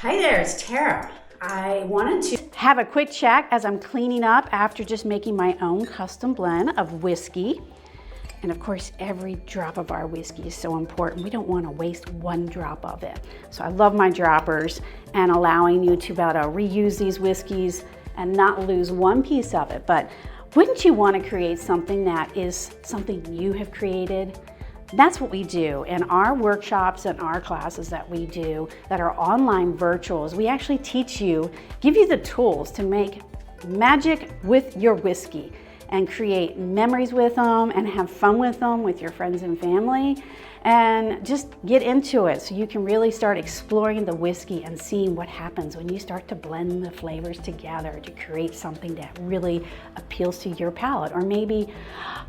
Hi there, it's Tara. I wanted to have a quick chat as I'm cleaning up after just making my own custom blend of whiskey. And of course, every drop of our whiskey is so important. We don't want to waste one drop of it. So I love my droppers and allowing you to be able to reuse these whiskeys and not lose one piece of it. But wouldn't you want to create something that is something you have created? That's what we do in our workshops and our classes that we do that are online virtuals. We actually teach you, give you the tools to make magic with your whiskey and create memories with them and have fun with them with your friends and family, and just get into it so you can really start exploring the whiskey and seeing what happens when you start to blend the flavors together to create something that really appeals to your palate, or maybe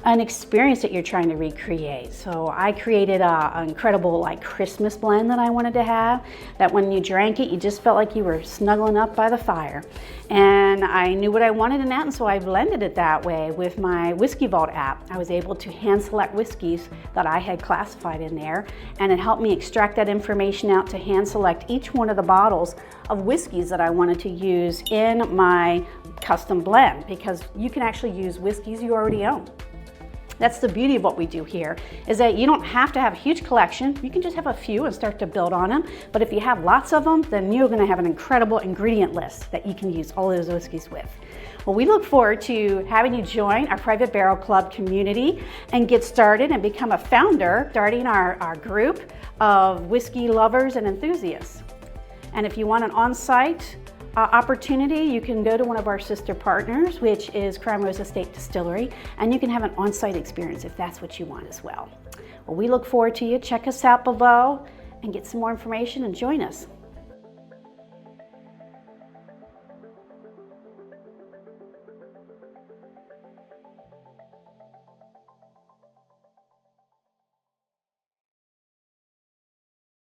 an experience that you're trying to recreate. So I created an incredible Christmas blend that I wanted to have, that when you drank it, you just felt like you were snuggling up by the fire. And I knew what I wanted in that, and so I blended it that way with my Whiskey Vault app. I was able to hand select whiskeys that I had classified in there, and it helped me extract that information out to hand select each one of the bottles of whiskeys that I wanted to use in my custom blend, because you can actually use whiskeys you already own. That's the beauty of what we do here, is that you don't have to have a huge collection. You can just have a few and start to build on them. But if you have lots of them, then you're gonna have an incredible ingredient list that you can use all those whiskeys with. Well, we look forward to having you join our Private Barrel Club community and get started and become a founder, starting our group of whiskey lovers and enthusiasts. And if you want an on-site opportunity, you can go to one of our sister partners, which is Crown Rose Estate Distillery, and you can have an on-site experience if that's what you want as well. Well, we look forward to you. Check us out below and get some more information and join us.